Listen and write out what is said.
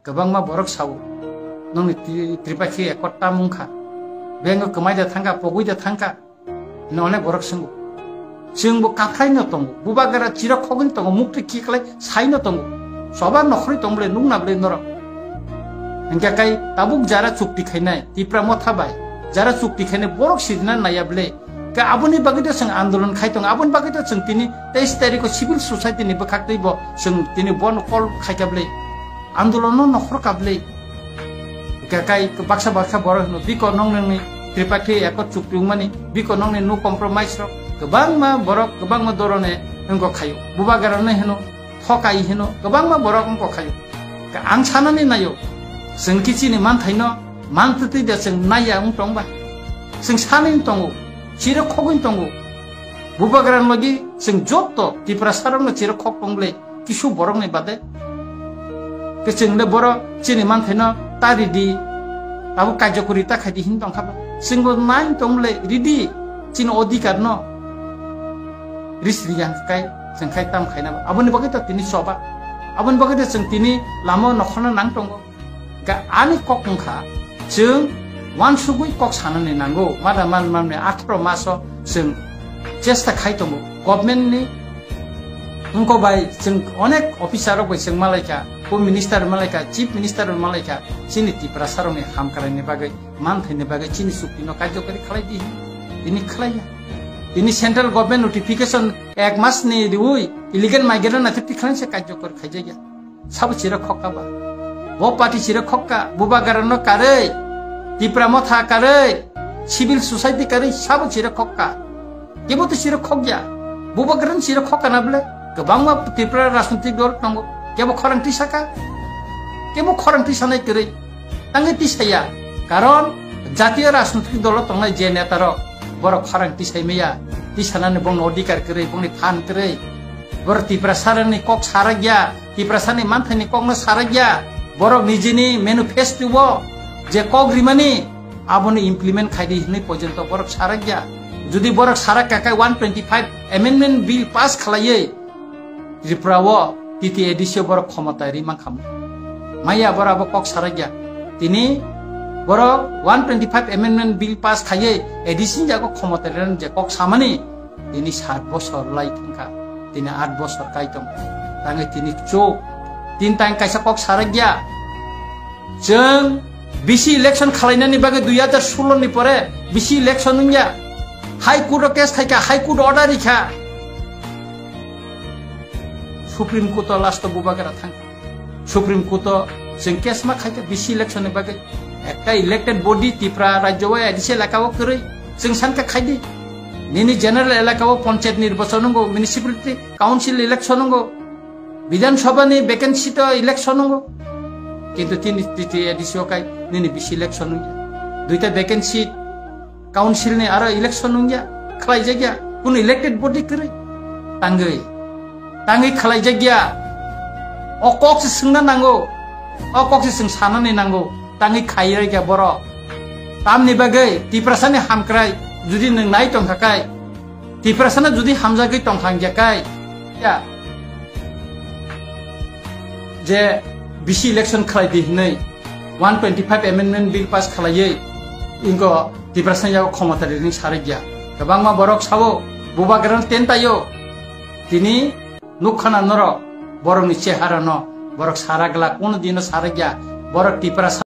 gabang ma borok sawo nong ni tripaki ekota mungkha bengo kemai da thangka pogui da thangka none borok sunggu sungbu kathai no tongo bubagara chira khogin tongo mukti kiklai sai no tongo sobar nokhri tongle nungna ble noro engka kai tabuk jara chukti khainai tipra motha bai jara chukti khaine borok sidna naya ble ka aboni bagida sing andolon khai tong abon bagida sing tini 23 tarikh civil society ni bakhak bo sing tini bon kol khai kable andolon no nokhor kable kai baksa baksa borok no biko nong ni tripaki ekot chukti mani biko nong ni no compromise ro kebang ma borok kebang ma dorone engko khayo buba garane heno thokai heno kebang ma borok engko khayo ka ang sanani nayo sing kichi ni man thaino man tuti de sing naya ung tongba sing sanin tongo chira khogin tongo buba garan logi sing jotto tipra sarong no chira khog tongle kisu borok ni bade ke sing le borok chini man thaino tari di abu kajokurita khadi hin tong khaba singgo nine tongle ridi chin odikar no risriyan kai sing khai tam khaina aboni bagita tini soba abon bagita sing tini lamo nokhona nang tongo ga ani kok mungkha jeng wan sugui kok sanane nango mada man manne 18 maso jeng chesta khai tongo government ni ungko bai jeng onek officer rok jeng malaika ko minister malaika chief minister malaika chini ti prasarone hamkarane bagai man thaine bagai chini sukino kajokari khalai di ini khalaiya ini central government notification ek mas ni diui illegal migrant ati tikhan se kajokar khajaya sab chira khokka ba bo party chira khokka buba garano kare tipra motha kare civil society kare sab chira khokka kebo to chira khokya buba garan chira khokka na bole gabang ma tipra rajnitik dol tongo kebo khorang tisaka kebo khorang tisanai kare tangi tisaya karon jatiyo rajnitik dol tongai je netaro borok khorang tisai meya tisanane bong odikar kare bong ni than kare bor tipra sarani kok saragya tipra sani manthani kok no saragya borok nijini manifesto bo je kok rimani aboni implement khaidi hini porjonto borok saragya jodi borok sarak kakai 125 amendment bill pass khalaiye riprawo titi edisio borok khomata rimang kham maya borok kok saragya tini borok 125 amendment bill pass khaye edison jago khomata ren je kok samani tini 7 bosor lai thangka tini 8 bosor kaitong tangi tini chok tin tang kaisa kok saragya jeng bisi election khalainani bage 2016 ni pore bisi election nya high court case khaika high court order ikha supreme court last buba gara thang supreme court jeng case ma khaika bisi election ni bage ekta elected body tipra rajyo edise lakawo kore jeng sanka khaidi nini general elakawo panchayat nirbachon ngo municipality council election ngo বিধান সভা নি vacancy তো election হবো কিন্তু তিনটি এডিসিও কাই নিনি BC election হইয়া দুইটা vacancy council নি আর ইলেকশন হইয়া খালাই জায়গা কোন ইলেক্টেড বডি করে তাঙ্গই খালাই জায়গা অকক্সি সিংনা নাঙ্গো অকক্সি সিং সানানি নাঙ্গো তাঙ্গই খাইরা গিয়া বড় তামনি বাগৈ তিপ্রাসানি হামক্রাই যদি নং নাই টংখাকাই তিপ্রাসানা যদি হামজাগৈ টংখাংজাকাই ইয়া যে বিসি ইলেকশন খালাই দি নাই 125 amendment bill pass খালাইয়ে ইনকো তিপ্রাসানি যাও ক্ষমতা রিং সারে গিয়া গবাংমা বরক সাবো বুবা গ্রান তেন তাইও তিনি নুখানা নর বরকনি চেহারা ন বরক সারাগলা কোন দিন সারে গিয়া বরক তিপ্রাসা